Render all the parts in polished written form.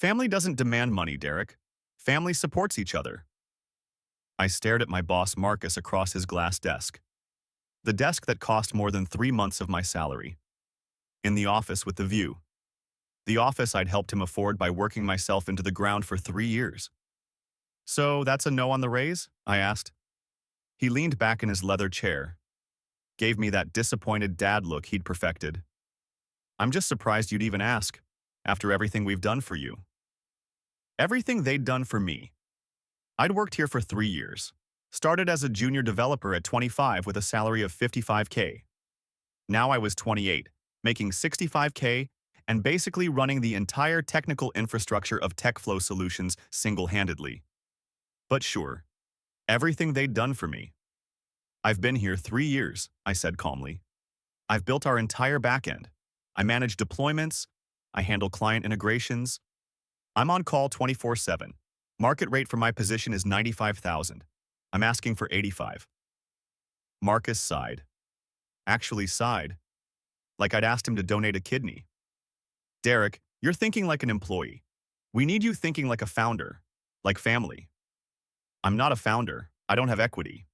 Family doesn't demand money, Derek. Family supports each other. I stared at my boss Marcus across his glass desk. The desk that cost more than 3 months of my salary. In the office with the view. The office I'd helped him afford by working myself into the ground for 3 years. So that's a no on the raise? I asked. He leaned back in his leather chair, gave me that disappointed dad look he'd perfected. I'm just surprised you'd even ask, after everything we've done for you. Everything they'd done for me. I'd worked here for 3 years. Started as a junior developer at 25 with a salary of 55K. Now I was 28, making 65K and basically running the entire technical infrastructure of TechFlow Solutions single-handedly. But sure, everything they'd done for me. I've been here 3 years, I said calmly. I've built our entire backend. I manage deployments. I handle client integrations. I'm on call 24/7. Market rate for my position is 95,000. I'm asking for 85. Marcus sighed. Actually sighed. Like I'd asked him to donate a kidney. Derek, you're thinking like an employee. We need you thinking like a founder, like family. I'm not a founder. I don't have equity.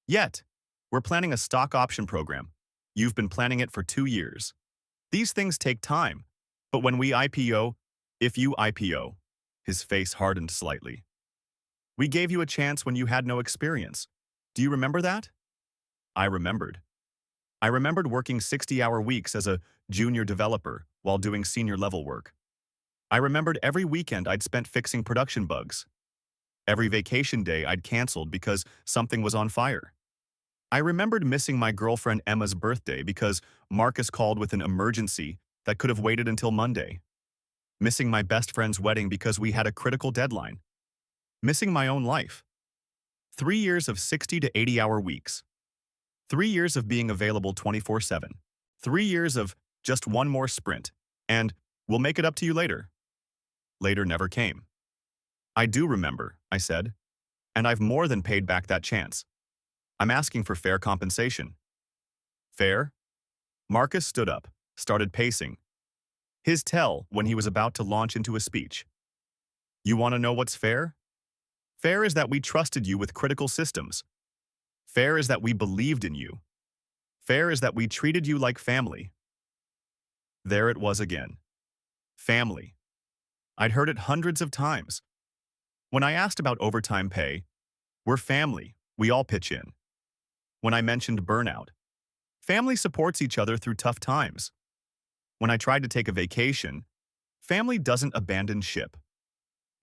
Yet, we're planning a stock option program. You've been planning it for 2 years. These things take time, but when we IPO, if you IPO, his face hardened slightly. We gave you a chance when you had no experience. Do you remember that? I remembered. I remembered working 60-hour weeks as a junior developer while doing senior-level work. I remembered every weekend I'd spent fixing production bugs. Every vacation day I'd canceled because something was on fire. I remembered missing my girlfriend Emma's birthday because Marcus called with an emergency that could have waited until Monday. Missing my best friend's wedding because we had a critical deadline. Missing my own life. 3 years of 60 to 80-hour weeks. 3 years of being available 24/7. 3 years of just one more sprint, and we'll make it up to you later. Later never came. I do remember, I said, and I've more than paid back that chance. I'm asking for fair compensation. Fair? Marcus stood up, started pacing. His tell when he was about to launch into a speech. You want to know what's fair? Fair is that we trusted you with critical systems. Fair is that we believed in you. Fair is that we treated you like family. There it was again. Family. I'd heard it hundreds of times. When I asked about overtime pay, we're family, we all pitch in. When I mentioned burnout, family supports each other through tough times. When I tried to take a vacation, family doesn't abandon ship.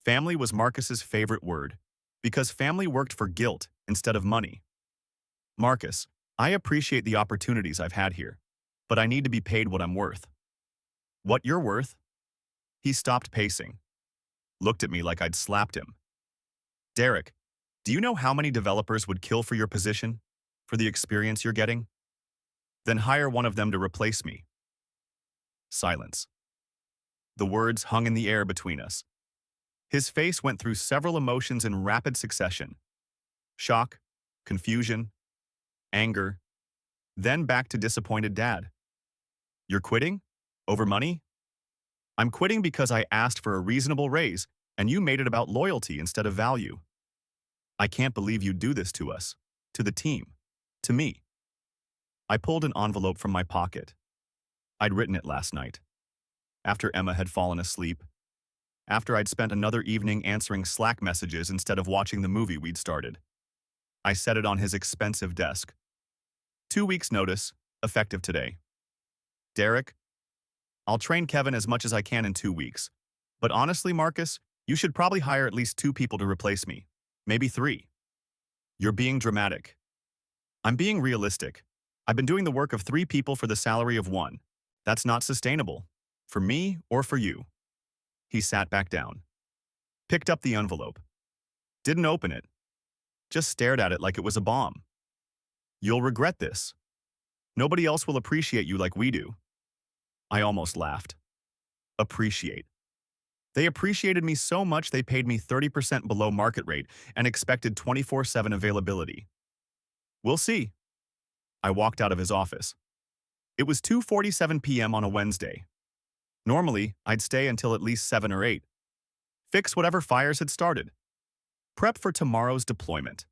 Family was Marcus's favorite word, because family worked for guilt instead of money. Marcus, I appreciate the opportunities I've had here, but I need to be paid what I'm worth. What you're worth? He stopped pacing, looked at me like I'd slapped him. Derek, do you know how many developers would kill for your position, for the experience you're getting? Then hire one of them to replace me. Silence. The words hung in the air between us. His face went through several emotions in rapid succession. Shock, confusion, anger, then back to disappointed dad. You're quitting? Over money? I'm quitting because I asked for a reasonable raise and you made it about loyalty instead of value. I can't believe you'd do this to us, to the team, to me. I pulled an envelope from my pocket. I'd written it last night, after Emma had fallen asleep, after I'd spent another evening answering Slack messages instead of watching the movie we'd started. I set it on his expensive desk. 2 weeks' notice, effective today. Derek, I'll train Kevin as much as I can in 2 weeks. But honestly, Marcus, you should probably hire at least 2 people to replace me. Maybe 3. You're being dramatic. I'm being realistic. I've been doing the work of 3 people for the salary of 1. That's not sustainable. For me or for you. He sat back down. Picked up the envelope. Didn't open it. Just stared at it like it was a bomb. You'll regret this. Nobody else will appreciate you like we do. I almost laughed. Appreciate. They appreciated me so much they paid me 30% below market rate and expected 24/7 availability. We'll see. I walked out of his office. It was 2:47 p.m. on a Wednesday. Normally, I'd stay until at least 7 or 8, Fix whatever fires had started. Prep for tomorrow's deployment.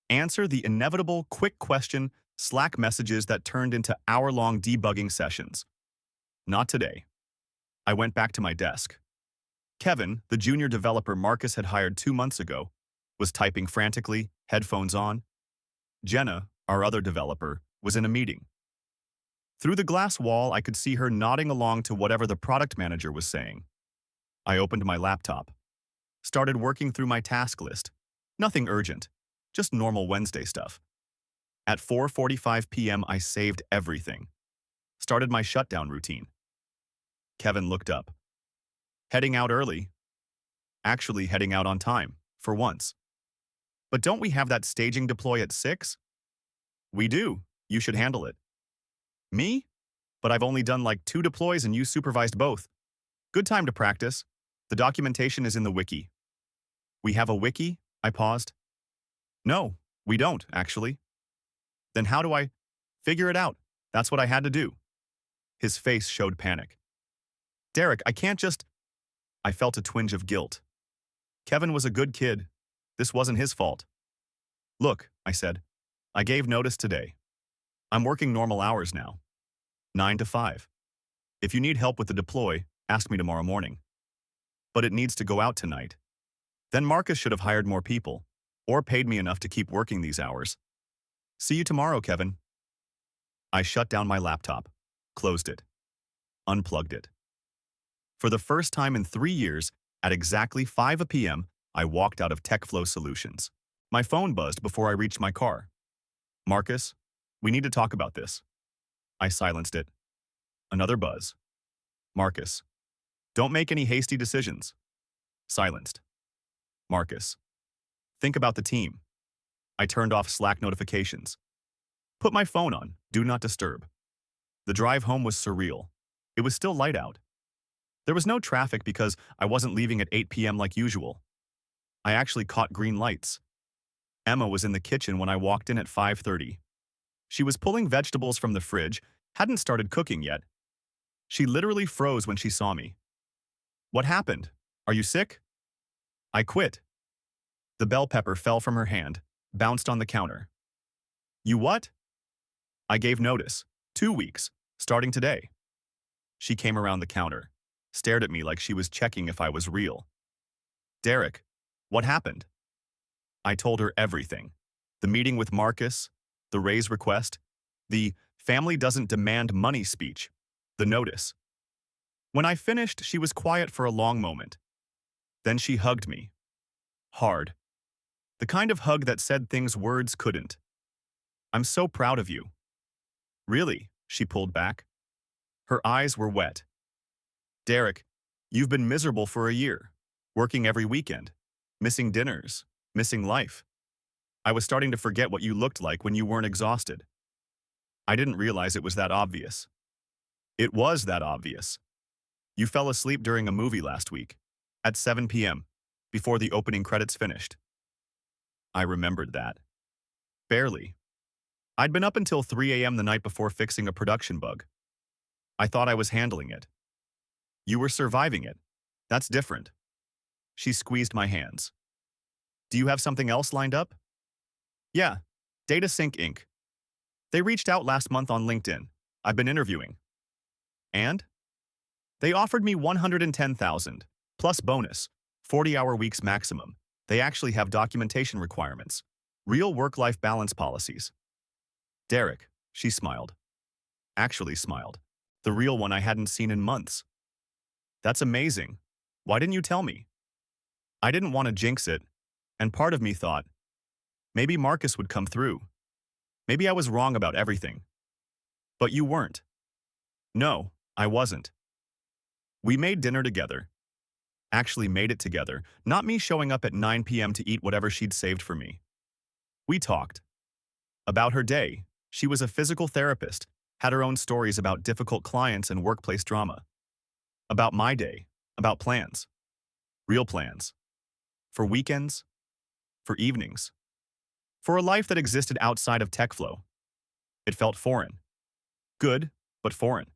Answer the inevitable quick question Slack messages that turned into hour-long debugging sessions. Not today. I went back to my desk. Kevin, the junior developer Marcus had hired 2 months ago, was typing frantically, headphones on. Jenna, our other developer, was in a meeting. Through the glass wall, I could see her nodding along to whatever the product manager was saying. I opened my laptop, started working through my task list. Nothing urgent, just normal Wednesday stuff. At 4:45 p.m., I saved everything. Started my shutdown routine. Kevin looked up. Heading out early. Actually heading out on time, for once. But don't we have that staging deploy at 6? We do. You should handle it. Me? But I've only done like 2 deploys and you supervised both. Good time to practice. The documentation is in the wiki. We have a wiki? I paused. No, we don't, actually. Then how do I figure it out? That's what I had to do. His face showed panic. Derek, I can't just... I felt a twinge of guilt. Kevin was a good kid. This wasn't his fault. Look, I said, I gave notice today. I'm working normal hours now. 9 to 5. If you need help with the deploy, ask me tomorrow morning. But it needs to go out tonight. Then Marcus should have hired more people, or paid me enough to keep working these hours. See you tomorrow, Kevin. I shut down my laptop, closed it, unplugged it. For the first time in 3 years, at exactly 5 p.m., I walked out of TechFlow Solutions. My phone buzzed before I reached my car. Marcus, we need to talk about this. I silenced it. Another buzz. Marcus, don't make any hasty decisions. Silenced. Marcus, think about the team. I turned off Slack notifications. Put my phone on, do not disturb. The drive home was surreal. It was still light out. There was no traffic because I wasn't leaving at 8 p.m. like usual. I actually caught green lights. Emma was in the kitchen when I walked in at 5:30. She was pulling vegetables from the fridge, hadn't started cooking yet. She literally froze when she saw me. What happened? Are you sick? I quit. The bell pepper fell from her hand, bounced on the counter. You what? I gave notice. 2 weeks, starting today. She came around the counter, stared at me like she was checking if I was real. Derek, what happened? I told her everything. The meeting with Marcus, the raise request, the family doesn't demand money speech, the notice. When I finished, she was quiet for a long moment. Then she hugged me. Hard. The kind of hug that said things words couldn't. I'm so proud of you. Really? She pulled back. Her eyes were wet. Derek, you've been miserable for a year, working every weekend, missing dinners, missing life. I was starting to forget what you looked like when you weren't exhausted. I didn't realize it was that obvious. It was that obvious. You fell asleep during a movie last week, at 7 p.m., before the opening credits finished. I remembered that. Barely. I'd been up until 3 a.m. the night before fixing a production bug. I thought I was handling it. You were surviving it. That's different. She squeezed my hands. Do you have something else lined up? Yeah, DataSync Inc. They reached out last month on LinkedIn. I've been interviewing. And? They offered me $110,000, plus bonus, 40-hour weeks maximum. They actually have documentation requirements, real work-life balance policies. Derek, she smiled. Actually smiled. The real one I hadn't seen in months. That's amazing. Why didn't you tell me? I didn't want to jinx it, and part of me thought, maybe Marcus would come through. Maybe I was wrong about everything. But you weren't. No, I wasn't. We made dinner together. Actually made it together, not me showing up at 9 p.m. to eat whatever she'd saved for me. We talked. About her day. She was a physical therapist, had her own stories about difficult clients and workplace drama. About my day, about plans. Real plans. For weekends. For evenings. For a life that existed outside of TechFlow. It felt foreign. Good, but foreign.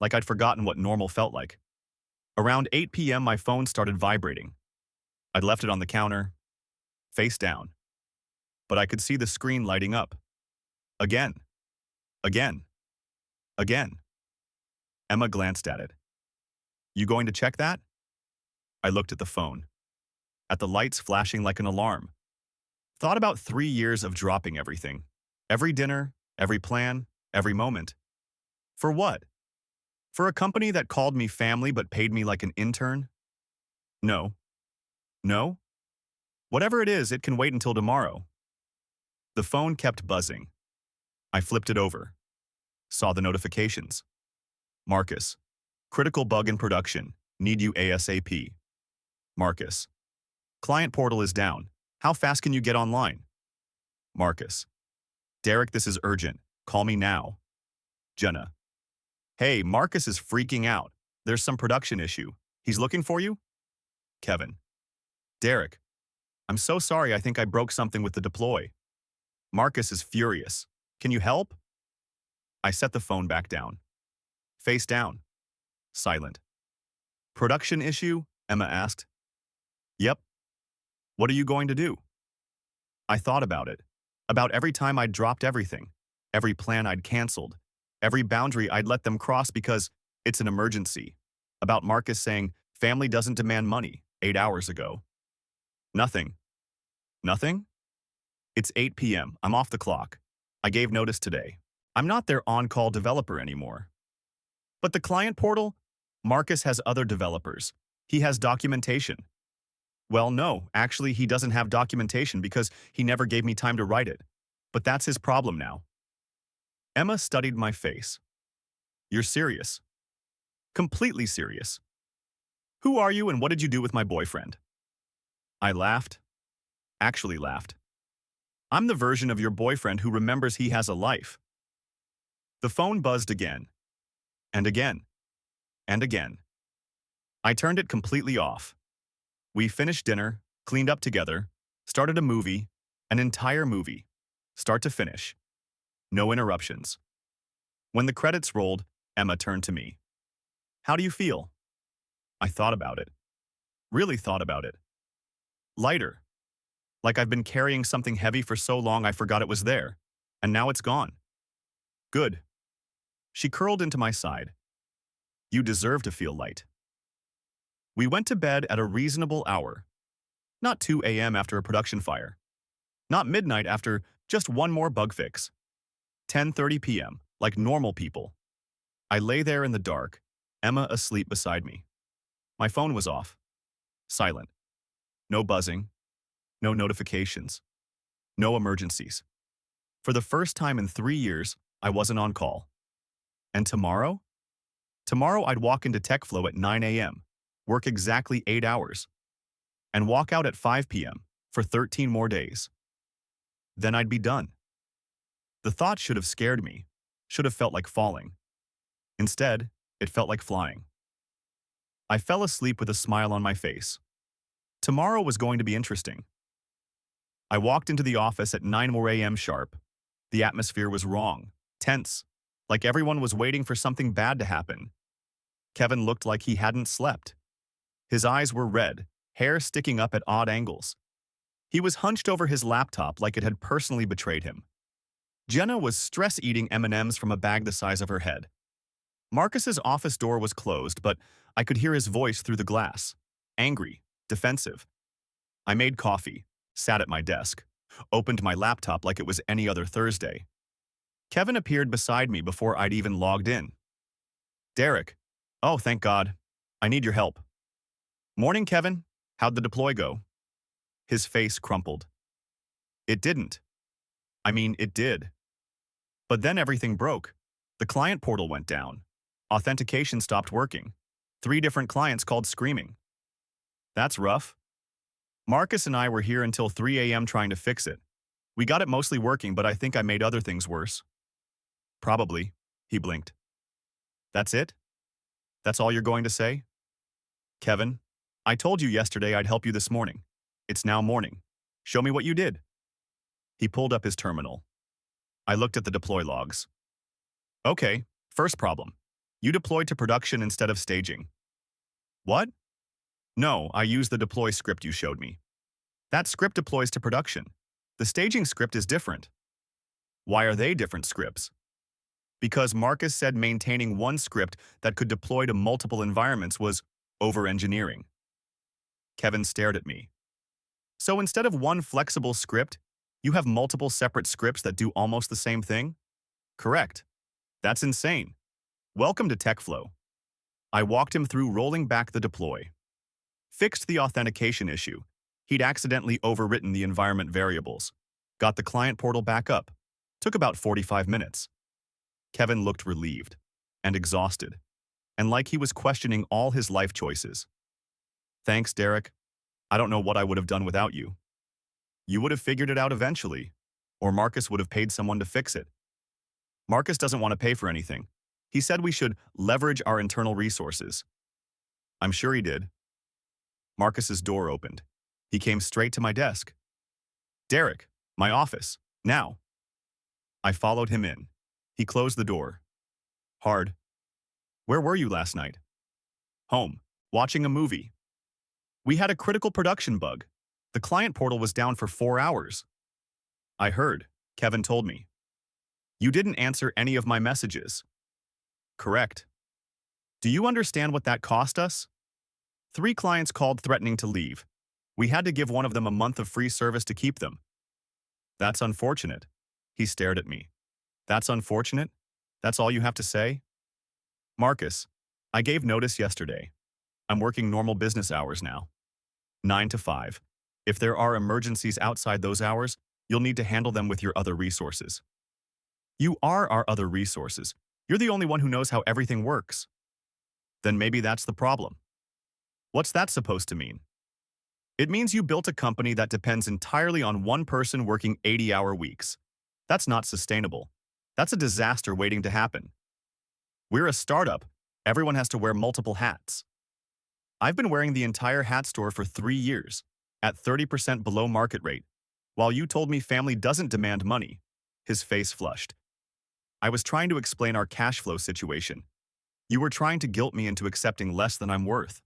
Like I'd forgotten what normal felt like. Around 8 p.m., my phone started vibrating. I'd left it on the counter, face down, but I could see the screen lighting up. Again, again, again. Emma glanced at it. You going to check that? I looked at the phone, at the lights flashing like an alarm. Thought about 3 years of dropping everything. Every dinner, every plan, every moment. For what? For a company that called me family but paid me like an intern? No. No? Whatever it is, it can wait until tomorrow. The phone kept buzzing. I flipped it over. Saw the notifications. Marcus. Critical bug in production. Need you ASAP. Marcus. Client portal is down. How fast can you get online? Marcus. Derek, this is urgent. Call me now. Jenna. Hey, Marcus is freaking out. There's some production issue. He's looking for you? Kevin. Derek. I'm so sorry, I think I broke something with the deploy. Marcus is furious. Can you help? I set the phone back down. Face down. Silent. Production issue? Emma asked. Yep. What are you going to do? I thought about it. About every time I'd dropped everything. Every plan I'd canceled. Every boundary I'd let them cross because it's an emergency. About Marcus saying, family doesn't demand money, 8 hours ago. Nothing. Nothing? It's 8 p.m. I'm off the clock. I gave notice today. I'm not their on-call developer anymore. But the client portal? Marcus has other developers. He has documentation. Well, no, actually, he doesn't have documentation because he never gave me time to write it. But that's his problem now. Emma studied my face. You're serious? Completely serious. Who are you and what did you do with my boyfriend? I laughed. Actually laughed. I'm the version of your boyfriend who remembers he has a life. The phone buzzed again. And again. And again. I turned it completely off. We finished dinner, cleaned up together, started a movie, an entire movie, start to finish. No interruptions. When the credits rolled, Emma turned to me. How do you feel? I thought about it. Really thought about it. Lighter. Like I've been carrying something heavy for so long I forgot it was there, and now it's gone. Good. She curled into my side. You deserve to feel light. We went to bed at a reasonable hour. Not 2 a.m. after a production fire. Not midnight after just one more bug fix. 10:30 p.m., like normal people. I lay there in the dark, Emma asleep beside me. My phone was off. Silent. No buzzing. No notifications. No emergencies. For the first time in 3 years, I wasn't on call. And tomorrow? Tomorrow I'd walk into TechFlow at 9 a.m., work exactly 8 hours, and walk out at 5 p.m. for 13 more days. Then I'd be done. The thought should have scared me, should have felt like falling. Instead, it felt like flying. I fell asleep with a smile on my face. Tomorrow was going to be interesting. I walked into the office at 9 a.m. sharp. The atmosphere was wrong, tense, like everyone was waiting for something bad to happen. Kevin looked like he hadn't slept. His eyes were red, hair sticking up at odd angles. He was hunched over his laptop like it had personally betrayed him. Jenna was stress-eating M&Ms from a bag the size of her head. Marcus's office door was closed, but I could hear his voice through the glass. Angry, defensive. I made coffee, sat at my desk, opened my laptop like it was any other Thursday. Kevin appeared beside me before I'd even logged in. Derek. Oh, thank God. I need your help. Morning, Kevin. How'd the deploy go? His face crumpled. It didn't. I mean, it did. But then everything broke. The client portal went down. Authentication stopped working. 3 different clients called screaming. That's rough. Marcus and I were here until 3 a.m. trying to fix it. We got it mostly working, but I think I made other things worse. Probably, he blinked. That's it? That's all you're going to say? Kevin, I told you yesterday I'd help you this morning. It's now morning. Show me what you did. He pulled up his terminal. I looked at the deploy logs. Okay, first problem. You deployed to production instead of staging. What? No, I used the deploy script you showed me. That script deploys to production. The staging script is different. Why are they different scripts? Because Marcus said maintaining one script that could deploy to multiple environments was over-engineering. Kevin stared at me. So instead of one flexible script, you have multiple separate scripts that do almost the same thing? Correct. That's insane. Welcome to TechFlow. I walked him through rolling back the deploy. Fixed the authentication issue. He'd accidentally overwritten the environment variables. Got the client portal back up. Took about 45 minutes. Kevin looked relieved and exhausted, and like he was questioning all his life choices. Thanks, Derek. I don't know what I would have done without you. You would have figured it out eventually, or Marcus would have paid someone to fix it. Marcus doesn't want to pay for anything. He said we should leverage our internal resources. I'm sure he did. Marcus's door opened. He came straight to my desk. Derek, my office, now. I followed him in. He closed the door. Hard. Where were you last night? Home, watching a movie. We had a critical production bug. The client portal was down for 4 hours. I heard, Kevin told me. You didn't answer any of my messages. Correct. Do you understand what that cost us? 3 clients called threatening to leave. We had to give one of them a month of free service to keep them. That's unfortunate. He stared at me. That's unfortunate? That's all you have to say? Marcus, I gave notice yesterday. I'm working normal business hours now. 9 to 5. If there are emergencies outside those hours, you'll need to handle them with your other resources. You are our other resources. You're the only one who knows how everything works. Then maybe that's the problem. What's that supposed to mean? It means you built a company that depends entirely on one person working 80-hour weeks. That's not sustainable. That's a disaster waiting to happen. We're a startup. Everyone has to wear multiple hats. I've been wearing the entire hat store for 3 years, at 30% below market rate, while you told me family doesn't demand money. His face flushed. I was trying to explain our cash flow situation. You were trying to guilt me into accepting less than I'm worth.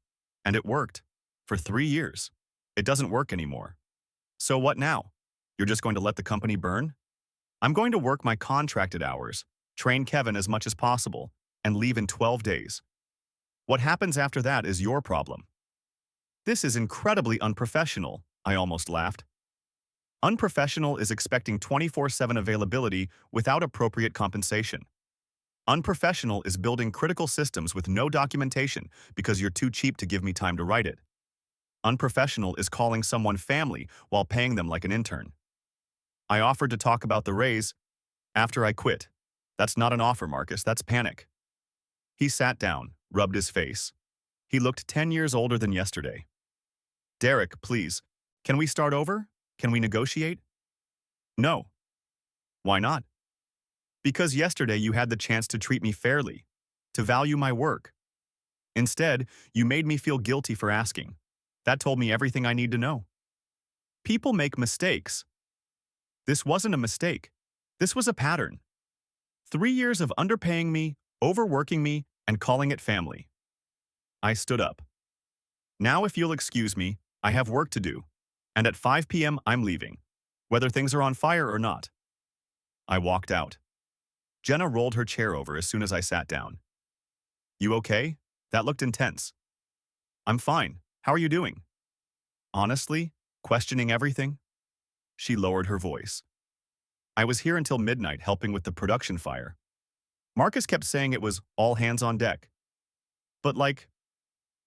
And it worked. For 3 years. It doesn't work anymore. So what now? You're just going to let the company burn? I'm going to work my contracted hours, train Kevin as much as possible, and leave in 12 days. What happens after that is your problem. This is incredibly unprofessional, I almost laughed. Unprofessional is expecting 24/7 availability without appropriate compensation. Unprofessional is building critical systems with no documentation because you're too cheap to give me time to write it. Unprofessional is calling someone family while paying them like an intern. I offered to talk about the raise after I quit. That's not an offer, Marcus, that's panic. He sat down, rubbed his face. He looked 10 years older than yesterday. Derek, please, can we start over? Can we negotiate? No. Why not? Because yesterday you had the chance to treat me fairly, to value my work. Instead, you made me feel guilty for asking. That told me everything I need to know. People make mistakes. This wasn't a mistake. This was a pattern. 3 years of underpaying me, overworking me, and calling it family. I stood up. Now if you'll excuse me, I have work to do. And at 5 p.m. I'm leaving, whether things are on fire or not. I walked out. Jenna rolled her chair over as soon as I sat down. You okay? That looked intense. I'm fine. How are you doing? Honestly, questioning everything? She lowered her voice. I was here until midnight helping with the production fire. Marcus kept saying it was all hands on deck. But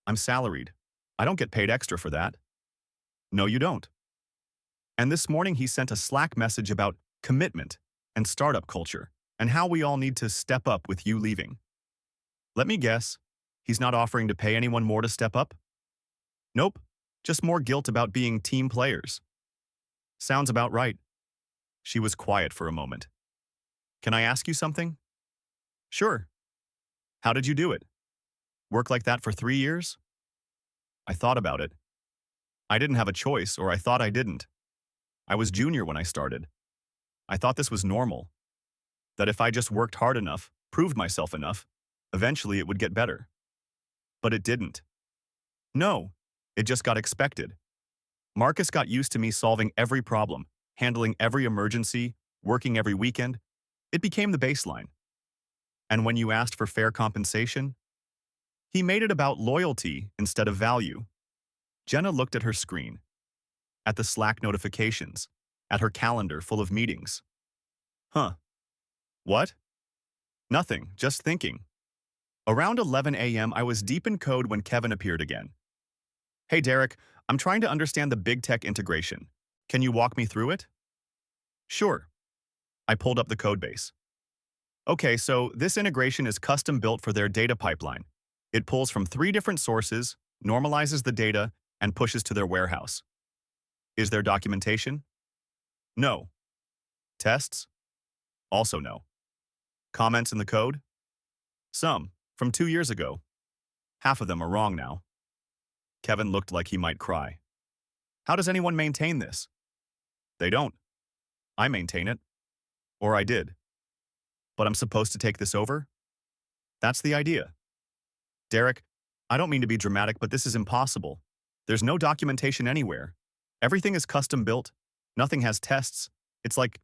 I'm salaried. I don't get paid extra for that. No, you don't. And this morning he sent a Slack message about commitment and startup culture and how we all need to step up with you leaving. Let me guess, he's not offering to pay anyone more to step up? Nope, just more guilt about being team players. Sounds about right. She was quiet for a moment. Can I ask you something? Sure. How did you do it? Work like that for 3 years? I thought about it. I didn't have a choice, or I thought I didn't. I was junior when I started. I thought this was normal. That if I just worked hard enough, proved myself enough, eventually it would get better. But it didn't. No, it just got expected. Marcus got used to me solving every problem, handling every emergency, working every weekend. It became the baseline. And when you asked for fair compensation, he made it about loyalty instead of value. Jenna looked at her screen, at the Slack notifications, at her calendar full of meetings. Huh. What? Nothing, just thinking. Around 11 a.m., I was deep in code when Kevin appeared again. Hey, Derek, I'm trying to understand the big tech integration. Can you walk me through it? Sure. I pulled up the codebase. Okay, so this integration is custom built for their data pipeline. It pulls from 3 different sources, normalizes the data, and pushes to their warehouse. Is there documentation? No. Tests? Also no. Comments in the code? Some, from 2 years ago. Half of them are wrong now. Kevin looked like he might cry. How does anyone maintain this? They don't. I maintain it. Or I did. But I'm supposed to take this over? That's the idea. Derek, I don't mean to be dramatic, but this is impossible. There's no documentation anywhere. Everything is custom built. Nothing has tests. It's like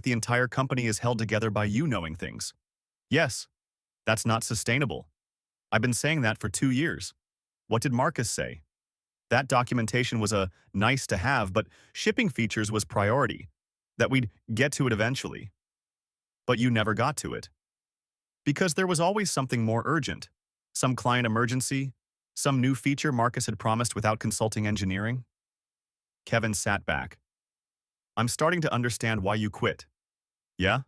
the entire company is held together by you knowing things. Yes, that's not sustainable. I've been saying that for 2 years. What did Marcus say? That documentation was a nice to have, but shipping features was priority. That we'd get to it eventually. But you never got to it. Because there was always something more urgent. Some client emergency, some new feature Marcus had promised without consulting engineering. Kevin sat back. I'm starting to understand why you quit. Yeah?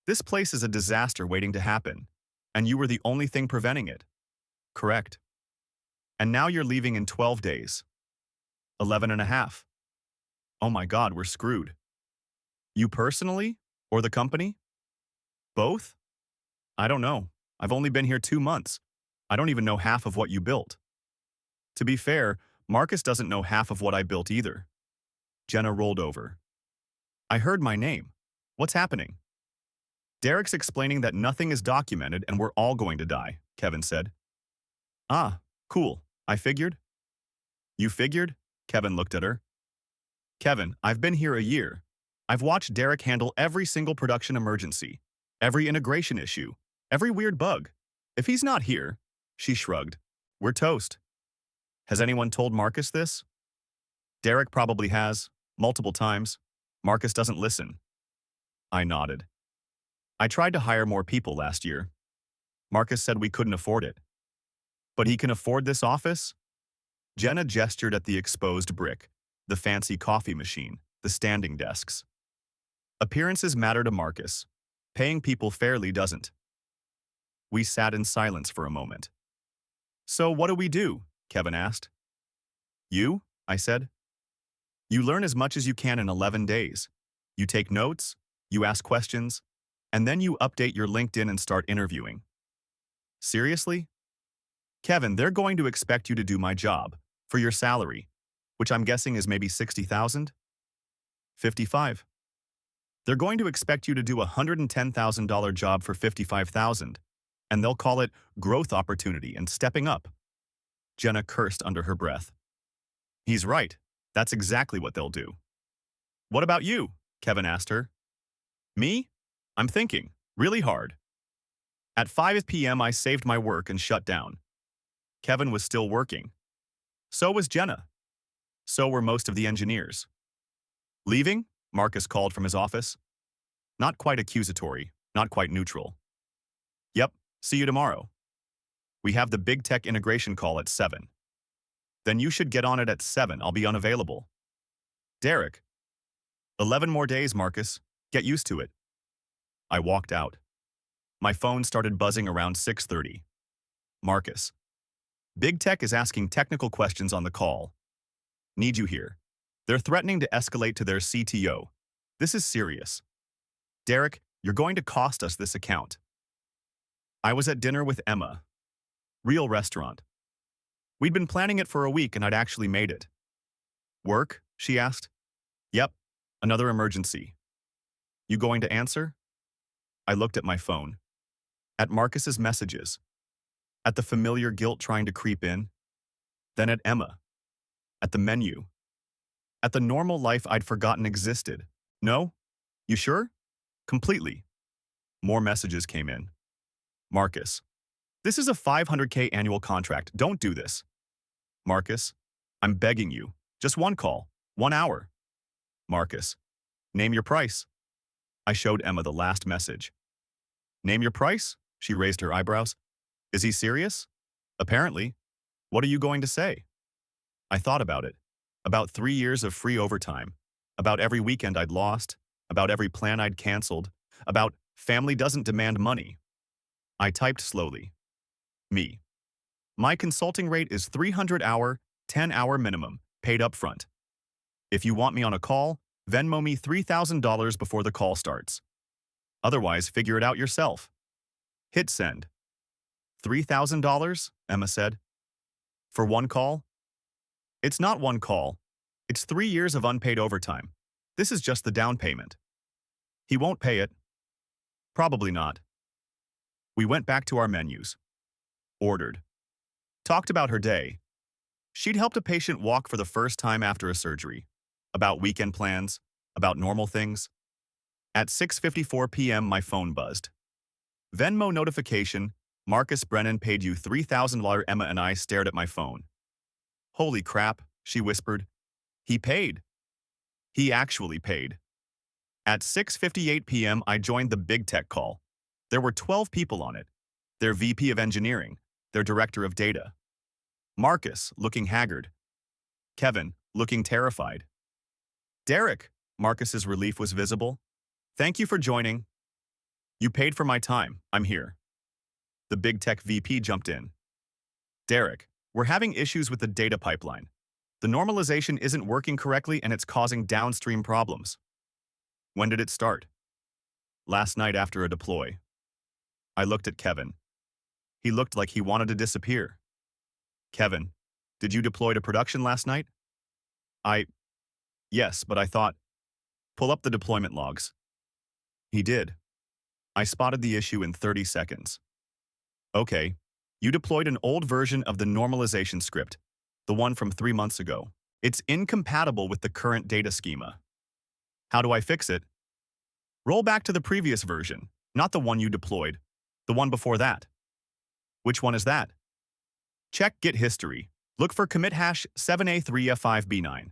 This place is a disaster waiting to happen, and you were the only thing preventing it. Correct. And now you're leaving in 12 days. 11 and a half. Oh my God, we're screwed. You personally? Or the company? Both? I don't know. I've only been here 2 months. I don't even know half of what you built. To be fair, Marcus doesn't know half of what I built either. Jenna rolled over. I heard my name. What's happening? Derek's explaining that nothing is documented and we're all going to die, Kevin said. Ah, cool. I figured. You figured? Kevin looked at her. Kevin, I've been here a year. I've watched Derek handle every single production emergency, every integration issue, every weird bug. If he's not here, she shrugged, we're toast. Has anyone told Marcus this? Derek probably has, multiple times. Marcus doesn't listen. I nodded. I tried to hire more people last year. Marcus said we couldn't afford it. But he can afford this office? Jenna gestured at the exposed brick, the fancy coffee machine, the standing desks. Appearances matter to Marcus. Paying people fairly doesn't. We sat in silence for a moment. So what do we do? Kevin asked. You? I said. You learn as much as you can in 11 days. You take notes, you ask questions, and then you update your LinkedIn and start interviewing. Seriously? Kevin, they're going to expect you to do my job for your salary, which I'm guessing is maybe 60,000? 55. They're going to expect you to do a $110,000 job for 55,000, and they'll call it growth opportunity and stepping up. Jenna cursed under her breath. He's right. That's exactly what they'll do. What about you? Kevin asked her. Me? I'm thinking, really hard. At 5 p.m. I saved my work and shut down. Kevin was still working. So was Jenna. So were most of the engineers. Leaving? Marcus called from his office. Not quite accusatory, not quite neutral. Yep, see you tomorrow. We have the big tech integration call at 7. Then you should get on it at 7. I'll be unavailable. Derek. 11 more days, Marcus. Get used to it. I walked out. My phone started buzzing around 6:30. Marcus. Big Tech is asking technical questions on the call. Need you here. They're threatening to escalate to their CTO. This is serious. Derek, you're going to cost us this account. I was at dinner with Emma. Real restaurant. We'd been planning it for a week and I'd actually made it. Work? She asked. Yep, another emergency. You going to answer? I looked at my phone. At Marcus's messages. At the familiar guilt trying to creep in. then at Emma, at the menu, at the normal life I'd forgotten existed. No? You sure? Completely. More messages came in. Marcus, this is a 500K annual contract. Don't do this. Marcus, I'm begging you. Just one call. 1 hour. Marcus, name your price. I showed Emma the last message. Name your price? She raised her eyebrows. Is he serious? Apparently. What are you going to say? I thought about it. About 3 years of free overtime. About every weekend I'd lost. About every plan I'd canceled. About family doesn't demand money. I typed slowly. Me. My consulting rate is 300 hour, 10-hour minimum, paid up front. If you want me on a call, Venmo me $3,000 before the call starts. Otherwise, figure it out yourself. Hit send. $3,000? Emma said. For one call? It's not one call. It's 3 years of unpaid overtime. This is just the down payment. He won't pay it. Probably not. We went back to our menus. Ordered. Talked about her day. She'd helped a patient walk for the first time after a surgery. About weekend plans. About normal things. At 6:54 p.m. my phone buzzed. Venmo notification. Marcus Brennan paid you $3,000. Emma and I stared at my phone. Holy crap, she whispered. He paid. He actually paid. At 6:58 p.m. I joined the big tech call. There were 12 people on it. Their VP of engineering, their director of data. Marcus, looking haggard. Kevin, looking terrified. Derek, Marcus's relief was visible. Thank you for joining. You paid for my time. I'm here. The big tech VP jumped in. Derek, we're having issues with the data pipeline. The normalization isn't working correctly and it's causing downstream problems. When did it start? Last night after a deploy. I looked at Kevin. He looked like he wanted to disappear. Kevin, did you deploy to production last night? Yes, but I thought, pull up the deployment logs. He did. I spotted the issue in 30 seconds. Okay, you deployed an old version of the normalization script, the one from 3 months ago. It's incompatible with the current data schema. How do I fix it? Roll back to the previous version, not the one you deployed, the one before that. Which one is that? Check Git history. Look for commit hash 7A3F5B9.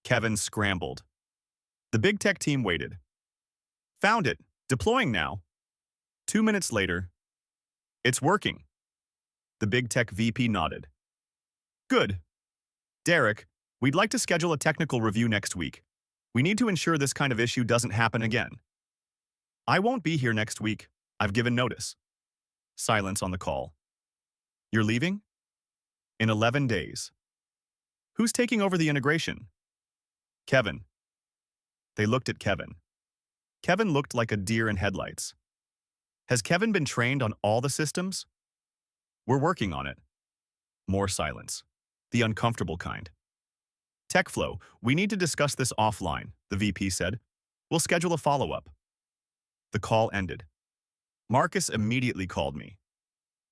Kevin scrambled. The big tech team waited. Found it. Deploying now. 2 minutes later. It's working. The big tech VP nodded. Good. Derek, we'd like to schedule a technical review next week. We need to ensure this kind of issue doesn't happen again. I won't be here next week. I've given notice. Silence on the call. You're leaving? In 11 days. Who's taking over the integration? Kevin. They looked at Kevin. Kevin looked like a deer in headlights. Has Kevin been trained on all the systems? We're working on it. More silence. The uncomfortable kind. TechFlow, we need to discuss this offline, the VP said. We'll schedule a follow-up. The call ended. Marcus immediately called me.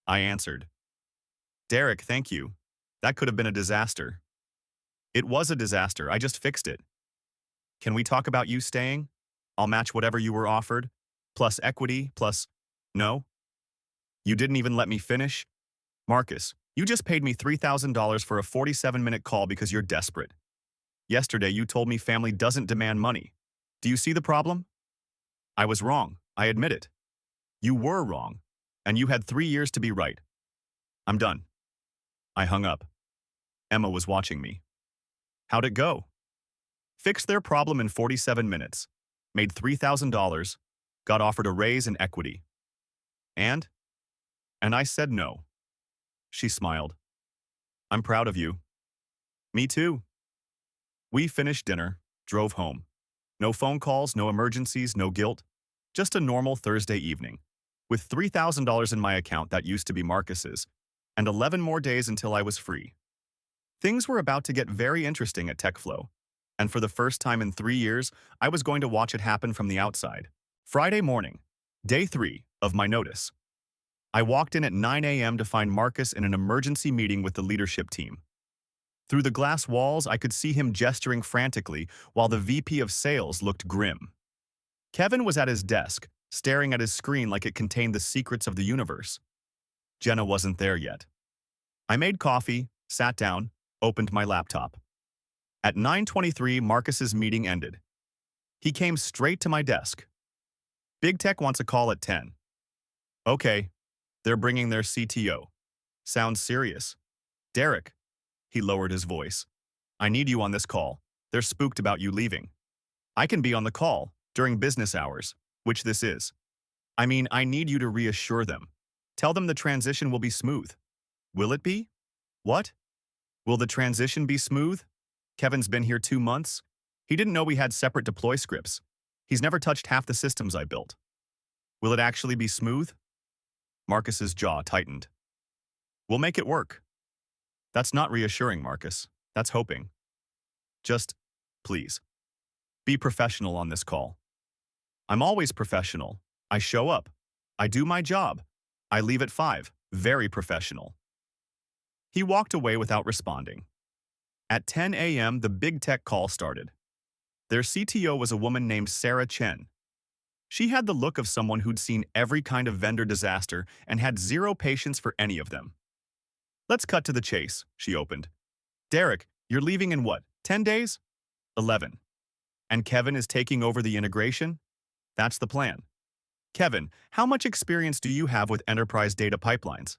I answered. Derek, thank you. That could have been a disaster. It was a disaster. I just fixed it. Can we talk about you staying? I'll match whatever you were offered, plus equity, plus... No? You didn't even let me finish? Marcus, you just paid me $3,000 for a 47-minute call because you're desperate. Yesterday, you told me family doesn't demand money. Do you see the problem? I was wrong. I admit it. You were wrong, and you had 3 years to be right. I'm done. I hung up. Emma was watching me. How'd it go? Fixed their problem in 47 minutes, made $3,000, got offered a raise in equity. And I said no. She smiled. I'm proud of you. Me too. We finished dinner, drove home. No phone calls, no emergencies, no guilt. Just a normal Thursday evening. With $3,000 in my account that used to be Marcus's, and 11 more days until I was free. Things were about to get very interesting at TechFlow, and for the first time in 3 years, I was going to watch it happen from the outside. Friday morning, day 3 of my notice. I walked in at 9 a.m. to find Marcus in an emergency meeting with the leadership team. Through the glass walls, I could see him gesturing frantically while the VP of sales looked grim. Kevin was at his desk, staring at his screen like it contained the secrets of the universe. Jenna wasn't there yet. I made coffee, sat down, opened my laptop. At 9:23, Marcus's meeting ended. He came straight to my desk. Big Tech wants a call at 10. Okay, they're bringing their CTO. Sounds serious. Derek, he lowered his voice. I need you on this call. They're spooked about you leaving. I can be on the call during business hours, which this is. I mean, I need you to reassure them. Tell them the transition will be smooth. Will it be? What? Will the transition be smooth? Kevin's been here 2 months. He didn't know we had separate deploy scripts. He's never touched half the systems I built. Will it actually be smooth? Marcus's jaw tightened. We'll make it work. That's not reassuring, Marcus. That's hoping. Just, please, be professional on this call. I'm always professional. I show up. I do my job. I leave at 5. Very professional. He walked away without responding. At 10 a.m., the Big Tech call started. Their CTO was a woman named Sarah Chen. She had the look of someone who'd seen every kind of vendor disaster and had zero patience for any of them. Let's cut to the chase, she opened. Derek, you're leaving in what, 10 days? 11. And Kevin is taking over the integration? That's the plan. Kevin, how much experience do you have with enterprise data pipelines?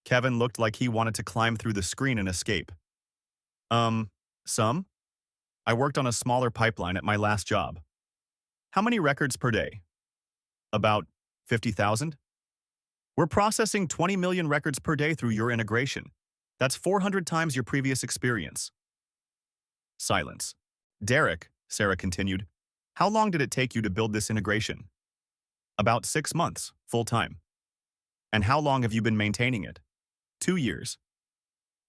Kevin looked like he wanted to climb through the screen and escape. Some? I worked on a smaller pipeline at my last job. How many records per day? About 50,000? We're processing 20 million records per day through your integration. That's 400 times your previous experience. Silence. Derek, Sarah continued, how long did it take you to build this integration? About 6 months, full-time. And how long have you been maintaining it? 2 years.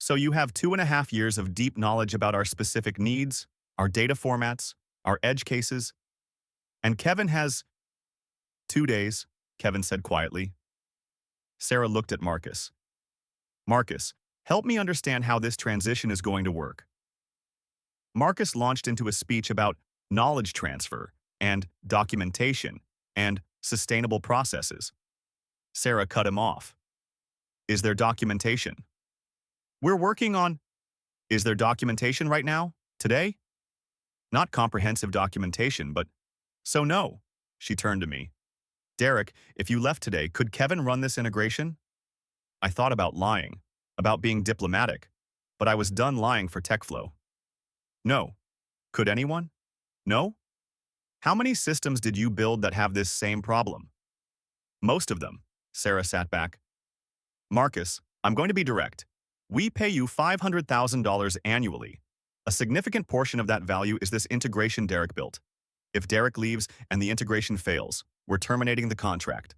So you have 2.5 years of deep knowledge about our specific needs, our data formats, our edge cases. And Kevin has 2 days, Kevin said quietly. Sarah looked at Marcus. Marcus, help me understand how this transition is going to work. Marcus launched into a speech about knowledge transfer and documentation and sustainable processes. Sarah cut him off. Is there documentation? We're working on... Is there documentation right now? Today? Not comprehensive documentation, but... So no, she turned to me. Derek, if you left today, could Kevin run this integration? I thought about lying, about being diplomatic, but I was done lying for TechFlow. No. Could anyone? No? How many systems did you build that have this same problem? Most of them, Sarah sat back. Marcus, I'm going to be direct. We pay you $500,000 annually. A significant portion of that value is this integration Derek built. If Derek leaves and the integration fails, we're terminating the contract.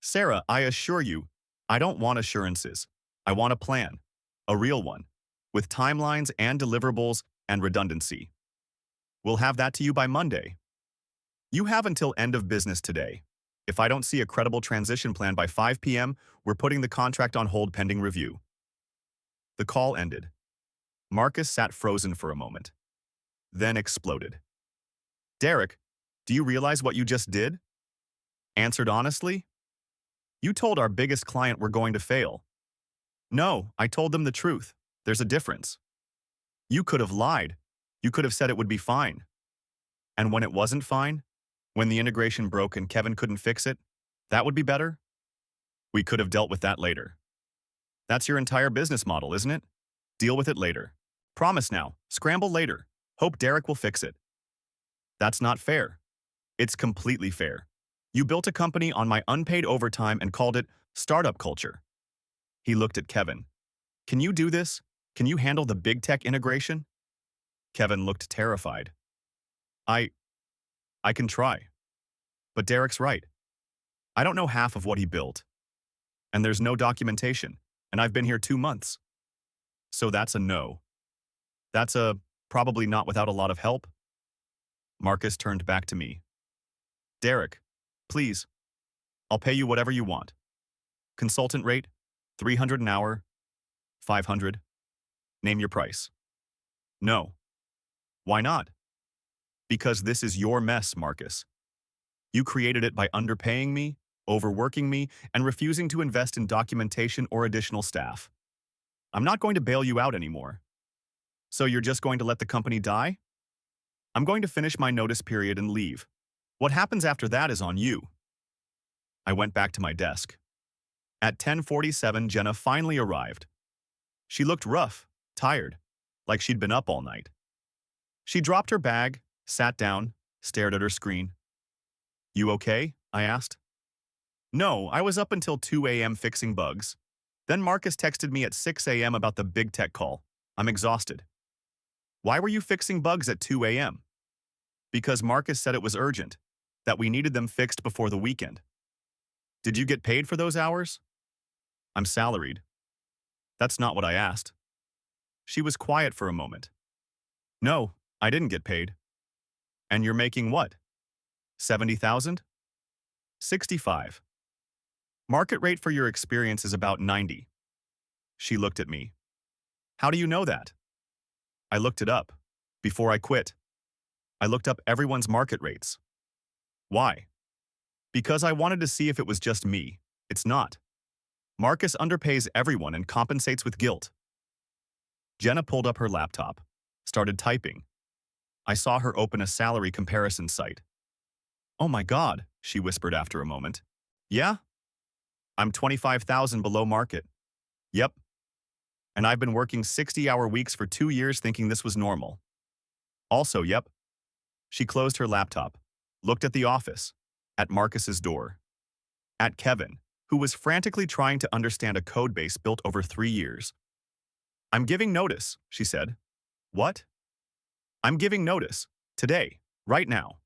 Sarah, I assure you, I don't want assurances. I want a plan, a real one, with timelines and deliverables and redundancy. We'll have that to you by Monday. You have until end of business today. If I don't see a credible transition plan by 5 p.m., we're putting the contract on hold pending review. The call ended. Marcus sat frozen for a moment, then exploded. Derek, do you realize what you just did? Answered honestly? You told our biggest client we're going to fail. No, I told them the truth. There's a difference. You could have lied. You could have said it would be fine. And when it wasn't fine, when the integration broke and Kevin couldn't fix it, that would be better? We could have dealt with that later. That's your entire business model, isn't it? Deal with it later. Promise now. Scramble later. Hope Derek will fix it. That's not fair. It's completely fair. You built a company on my unpaid overtime and called it startup culture. He looked at Kevin. Can you do this? Can you handle the Big Tech integration? Kevin looked terrified. I can try. But Derek's right. I don't know half of what he built. And there's no documentation, and I've been here 2 months. So that's a no. That's a probably not without a lot of help. Marcus turned back to me. Derek, please. I'll pay you whatever you want. Consultant rate, 300 an hour, 500. Name your price. No. Why not? Because this is your mess, Marcus. You created it by underpaying me, overworking me, and refusing to invest in documentation or additional staff. I'm not going to bail you out anymore. So you're just going to let the company die? I'm going to finish my notice period and leave. What happens after that is on you. I went back to my desk. At 10:47, Jenna finally arrived. She looked rough, tired, like she'd been up all night. She dropped her bag, sat down, stared at her screen. You okay? I asked. No, I was up until 2 a.m. fixing bugs. Then Marcus texted me at 6 a.m. about the big tech call. I'm exhausted. Why were you fixing bugs at 2 a.m.? Because Marcus said it was urgent, that we needed them fixed before the weekend. Did you get paid for those hours? I'm salaried. That's not what I asked. She was quiet for a moment. No, I didn't get paid. And you're making what? 70,000? 65. Market rate for your experience is about 90. She looked at me. How do you know that? I looked it up. Before I quit. I looked up everyone's market rates. Why? Because I wanted to see if it was just me. It's not. Marcus underpays everyone and compensates with guilt. Jenna pulled up her laptop, started typing. I saw her open a salary comparison site. Oh my God, she whispered after a moment. Yeah? I'm 25,000 below market. Yep. And I've been working 60-hour weeks for 2 years thinking this was normal. Also, yep. She closed her laptop, looked at the office, at Marcus's door, at Kevin, who was frantically trying to understand a codebase built over 3 years. I'm giving notice, she said. What? I'm giving notice. Today. Right now.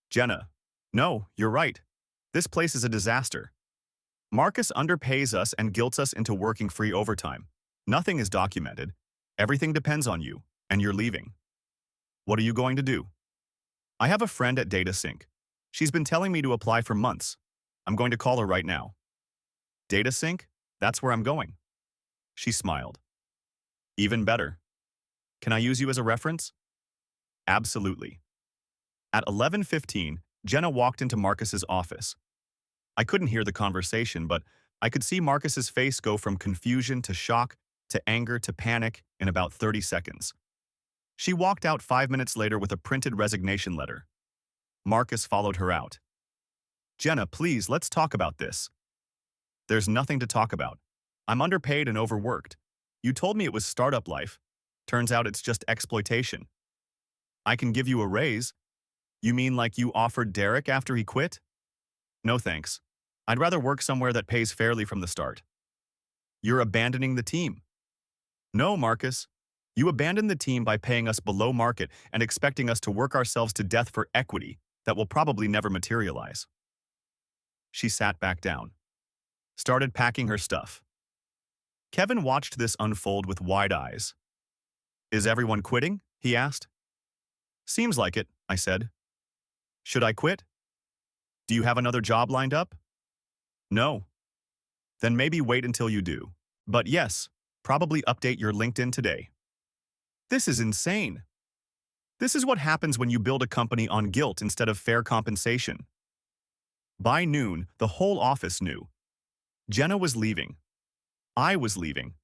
Jenna. No, you're right. This place is a disaster. Marcus underpays us and guilts us into working free overtime. Nothing is documented. Everything depends on you, and you're leaving. What are you going to do? I have a friend at DataSync. She's been telling me to apply for months. I'm going to call her right now. DataSync? That's where I'm going. She smiled. Even better. Can I use you as a reference? Absolutely. At 11:15, Jenna walked into Marcus's office. I couldn't hear the conversation, but I could see Marcus's face go from confusion to shock to anger to panic in about 30 seconds. She walked out 5 minutes later with a printed resignation letter. Marcus followed her out. Jenna, please, let's talk about this. There's nothing to talk about. I'm underpaid and overworked. You told me it was startup life. Turns out it's just exploitation. I can give you a raise. You mean like you offered Derek after he quit? No thanks. I'd rather work somewhere that pays fairly from the start. You're abandoning the team. No, Marcus. You abandoned the team by paying us below market and expecting us to work ourselves to death for equity that will probably never materialize. She sat back down, started packing her stuff. Kevin watched this unfold with wide eyes. Is everyone quitting? He asked. Seems like it, I said. Should I quit? Do you have another job lined up? No. Then maybe wait until you do. But yes, probably update your LinkedIn today. This is insane. This is what happens when you build a company on guilt instead of fair compensation. By noon, the whole office knew. Jenna was leaving. I was leaving.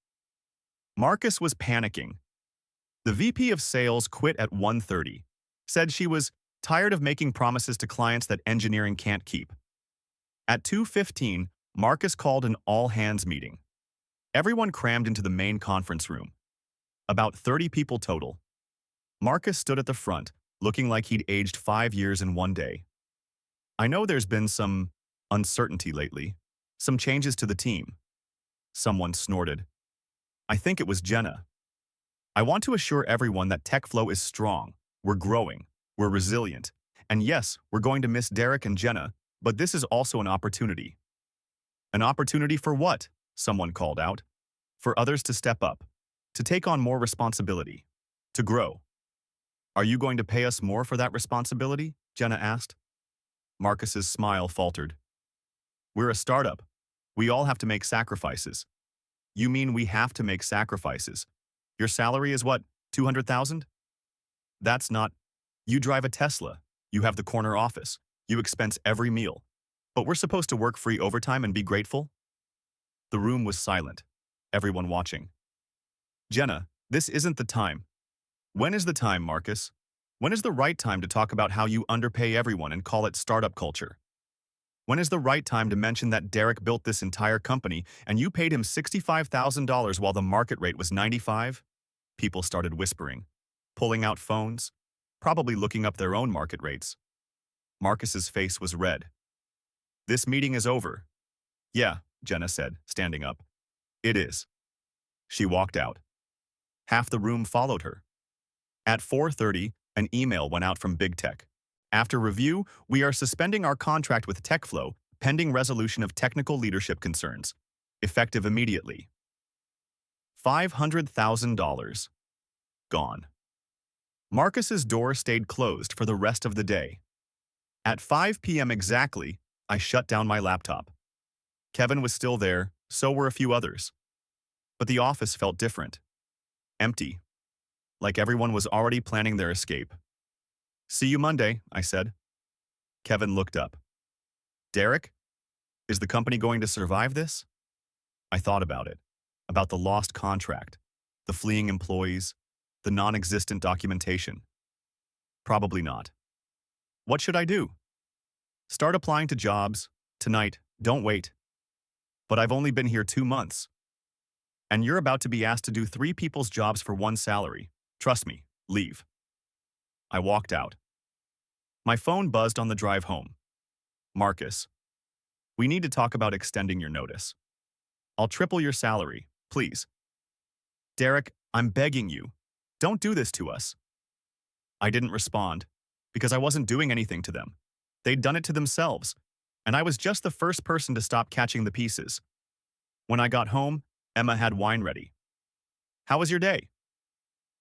Marcus was panicking. The VP of sales quit at 1:30, said she was tired of making promises to clients that engineering can't keep. At 2:15, Marcus called an all-hands meeting. Everyone crammed into the main conference room. About 30 people total. Marcus stood at the front, looking like he'd aged 5 years in one day. I know there's been some uncertainty lately, some changes to the team. Someone snorted. I think it was Jenna. I want to assure everyone that TechFlow is strong, we're growing, we're resilient, and yes, we're going to miss Derek and Jenna, but this is also an opportunity. An opportunity for what? Someone called out. For others to step up, to take on more responsibility, to grow. Are you going to pay us more for that responsibility? Jenna asked. Marcus's smile faltered. We're a startup. We all have to make sacrifices. You mean we have to make sacrifices? Your salary is what, 200,000? That's not. You drive a Tesla. You have the corner office. You expense every meal. But we're supposed to work free overtime and be grateful? The room was silent, everyone watching. Jenna, this isn't the time. When is the time, Marcus? When is the right time to talk about how you underpay everyone and call it startup culture? When is the right time to mention that Derek built this entire company and you paid him $65,000 while the market rate was 95? People started whispering, pulling out phones, probably looking up their own market rates. Marcus's face was red. This meeting is over. Yeah, Jenna said, standing up. It is. She walked out. Half the room followed her. At 4:30, an email went out from Big Tech. After review, we are suspending our contract with TechFlow pending resolution of technical leadership concerns. Effective immediately. $500,000. Gone. Marcus's door stayed closed for the rest of the day. At 5 p.m. exactly, I shut down my laptop. Kevin was still there, so were a few others. But the office felt different. Empty. Like everyone was already planning their escape. See you Monday, I said. Kevin looked up. Derek? Is the company going to survive this? I thought about it. About the lost contract, the fleeing employees, the non-existent documentation. Probably not. What should I do? Start applying to jobs. Tonight. Don't wait. But I've only been here 2 months. And you're about to be asked to do 3 people's jobs for 1 salary. Trust me, leave. I walked out. My phone buzzed on the drive home. Marcus, we need to talk about extending your notice. I'll triple your salary, please. Derek, I'm begging you. Don't do this to us. I didn't respond, because I wasn't doing anything to them. They'd done it to themselves, and I was just the first person to stop catching the pieces. When I got home, Emma had wine ready. How was your day?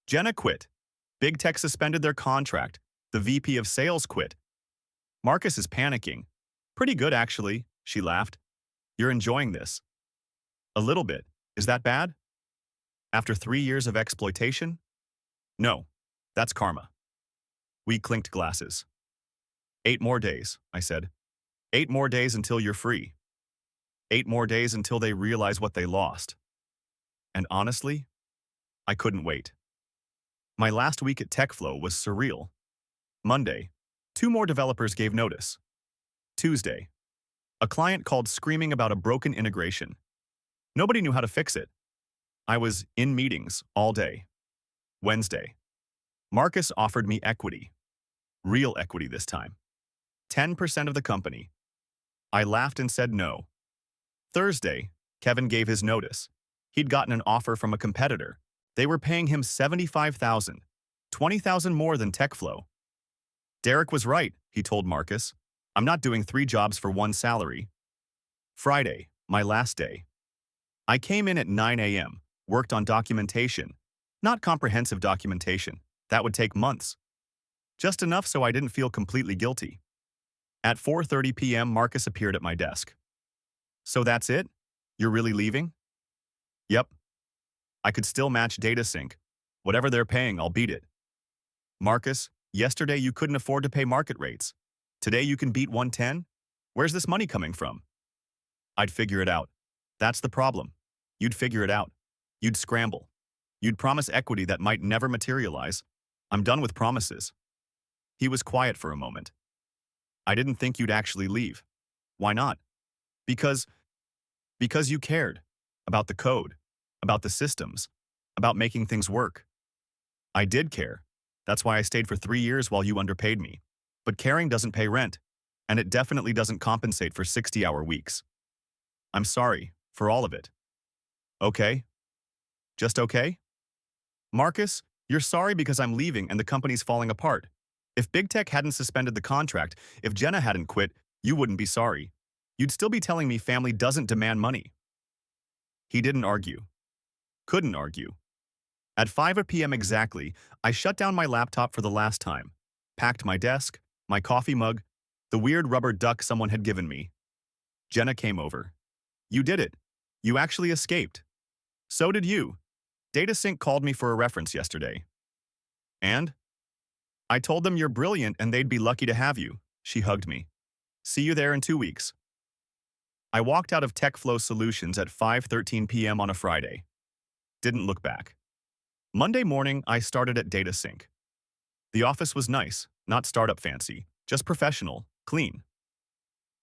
Jenna quit. Big Tech suspended their contract. The VP of sales quit. Marcus is panicking. Pretty good, actually, she laughed. You're enjoying this. A little bit. Is that bad? After 3 years of exploitation? No, that's karma. We clinked glasses. 8 more days, I said. 8 more days until you're free. 8 more days until they realize what they lost. And honestly, I couldn't wait. My last week at TechFlow was surreal. Monday, 2 more developers gave notice. Tuesday, a client called screaming about a broken integration. Nobody knew how to fix it. I was in meetings all day. Wednesday, Marcus offered me equity. Real equity this time. 10% of the company. I laughed and said no. Thursday, Kevin gave his notice. He'd gotten an offer from a competitor. They were paying him $75,000, $20,000 more than TechFlow. Derek was right, he told Marcus. I'm not doing 3 jobs for 1 salary. Friday, my last day. I came in at 9 a.m., worked on documentation. Not comprehensive documentation. That would take months. Just enough so I didn't feel completely guilty. At 4:30 p.m., Marcus appeared at my desk. So that's it? You're really leaving? Yep. I could still match DataSync. Whatever they're paying, I'll beat it. Marcus, yesterday you couldn't afford to pay market rates. Today you can beat 110? Where's this money coming from? I'd figure it out. That's the problem. You'd figure it out. You'd scramble. You'd promise equity that might never materialize. I'm done with promises. He was quiet for a moment. I didn't think you'd actually leave. Why not? Because you cared. About the code. About the systems. About making things work. I did care. That's why I stayed for 3 years while you underpaid me. But caring doesn't pay rent, and it definitely doesn't compensate for 60-hour weeks. I'm sorry for all of it. Okay? Just okay? Marcus, you're sorry because I'm leaving and the company's falling apart. If Big Tech hadn't suspended the contract, if Jenna hadn't quit, you wouldn't be sorry. You'd still be telling me family doesn't demand money. He didn't argue. Couldn't argue. At 5 p.m. exactly, I shut down my laptop for the last time, packed my desk, my coffee mug, the weird rubber duck someone had given me. Jenna came over. You did it. You actually escaped. So did you. DataSync called me for a reference yesterday. And? I told them you're brilliant and they'd be lucky to have you. She hugged me. See you there in 2 weeks. I walked out of TechFlow Solutions at 5:13 p.m. on a Friday. Didn't look back. Monday morning, I started at DataSync. The office was nice, not startup fancy, just professional, clean.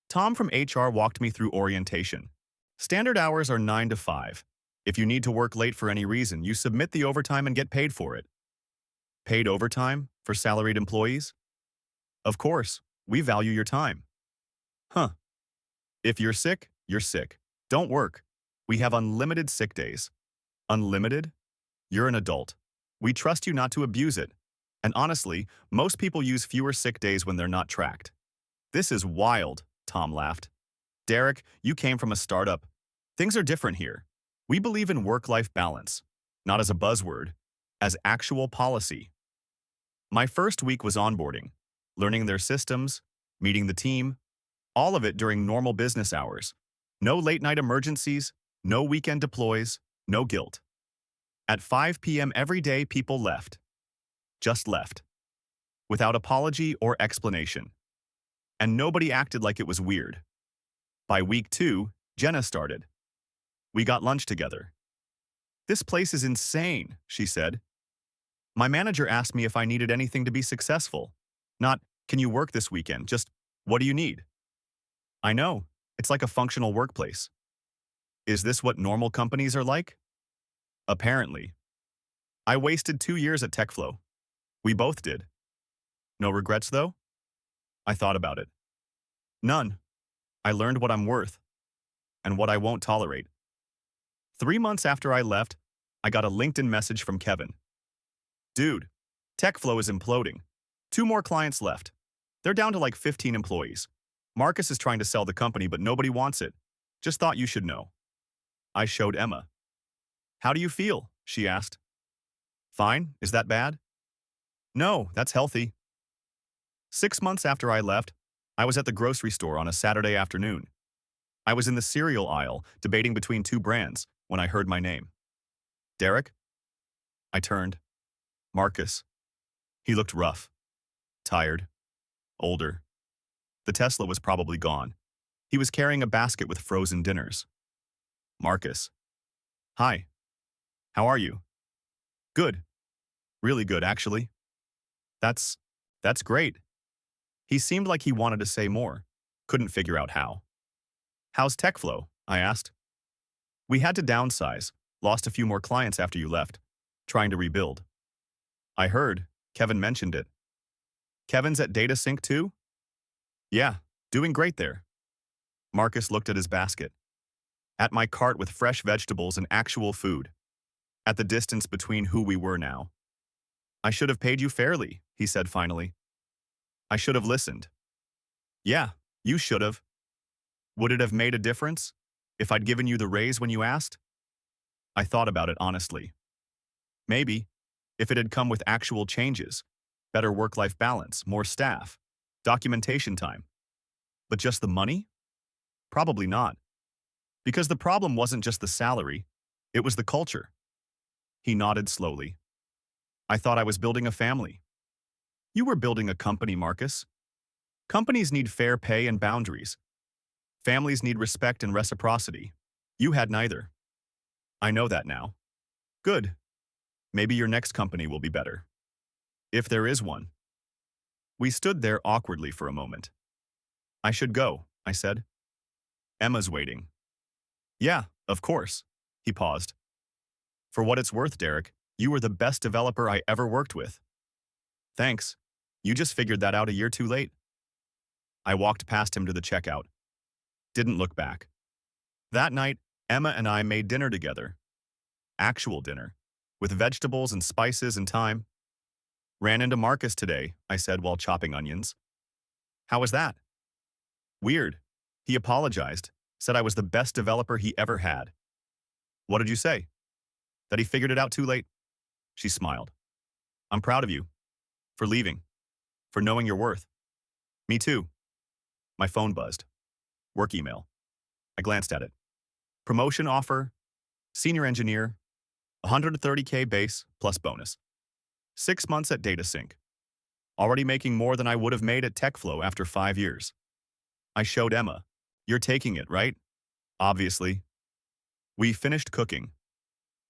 Tom from HR walked me through orientation. Standard hours are 9 to 5. If you need to work late for any reason, you submit the overtime and get paid for it. Paid overtime for salaried employees? Of course, we value your time. Huh. If you're sick, you're sick. Don't work. We have unlimited sick days. Unlimited? You're an adult. We trust you not to abuse it. And honestly, most people use fewer sick days when they're not tracked. This is wild, Tom laughed. Derek, you came from a startup. Things are different here. We believe in work-life balance, not as a buzzword, as actual policy. My first week was onboarding, learning their systems, meeting the team, all of it during normal business hours. No late-night emergencies, no weekend deploys, no guilt. At 5 p.m. every day, people left. Just left. Without apology or explanation. And nobody acted like it was weird. By week 2, Jenna started. We got lunch together. This place is insane, she said. My manager asked me if I needed anything to be successful. Not, can you work this weekend? Just, what do you need? I know, it's like a functional workplace. Is this what normal companies are like? Apparently. I wasted 2 years at TechFlow. We both did. No regrets, though? I thought about it. None. I learned what I'm worth. And what I won't tolerate. 3 months after I left, I got a LinkedIn message from Kevin. Dude, TechFlow is imploding. 2 more clients left. They're down to like 15 employees. Marcus is trying to sell the company, but nobody wants it. Just thought you should know. I showed Emma. How do you feel? She asked. Fine, is that bad? No, that's healthy. 6 months after I left, I was at the grocery store on a Saturday afternoon. I was in the cereal aisle, debating between 2 brands, when I heard my name. Derek? I turned. Marcus. He looked rough. Tired. Older. The Tesla was probably gone. He was carrying a basket with frozen dinners. Marcus. Hi. How are you? Good. Really good, actually. That's great. He seemed like he wanted to say more. Couldn't figure out how. How's TechFlow? I asked. We had to downsize. Lost a few more clients after you left. Trying to rebuild. I heard. Kevin mentioned it. Kevin's at DataSync too? Yeah, doing great there. Marcus looked at his basket. At my cart with fresh vegetables and actual food. At the distance between who we were now. I should have paid you fairly, he said finally. I should have listened. Yeah, you should have. Would it have made a difference if I'd given you the raise when you asked? I thought about it honestly. Maybe, if it had come with actual changes, better work-life balance, more staff, documentation time. But just the money? Probably not. Because the problem wasn't just the salary, it was the culture. He nodded slowly. I thought I was building a family. You were building a company, Marcus. Companies need fair pay and boundaries. Families need respect and reciprocity. You had neither. I know that now. Good. Maybe your next company will be better. If there is one. We stood there awkwardly for a moment. I should go, I said. Emma's waiting. Yeah, of course. He paused. For what it's worth, Derek, you were the best developer I ever worked with. Thanks. You just figured that out a year too late. I walked past him to the checkout. Didn't look back. That night, Emma and I made dinner together. Actual dinner, with vegetables and spices and thyme. Ran into Marcus today, I said while chopping onions. How was that? Weird. He apologized, said I was the best developer he ever had. What did you say? That he figured it out too late? She smiled. I'm proud of you. For leaving. For knowing your worth. Me too. My phone buzzed. Work email. I glanced at it. Promotion offer. Senior engineer. 130K base plus bonus. 6 months at DataSync. Already making more than I would have made at TechFlow after 5 years. I showed Emma. You're taking it, right? Obviously. We finished cooking.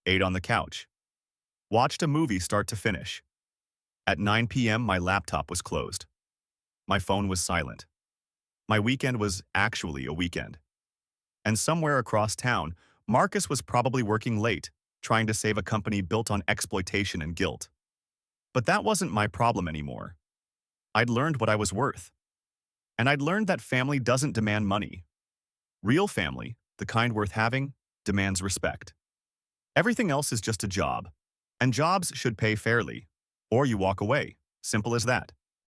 Ate on the couch. Watched a movie start to finish. At 9 p.m., my laptop was closed. My phone was silent. My weekend was actually a weekend. And somewhere across town, Marcus was probably working late, trying to save a company built on exploitation and guilt. But that wasn't my problem anymore. I'd learned what I was worth. And I'd learned that family doesn't demand money. Real family, the kind worth having, demands respect. Everything else is just a job. And jobs should pay fairly. Or you walk away. Simple as that.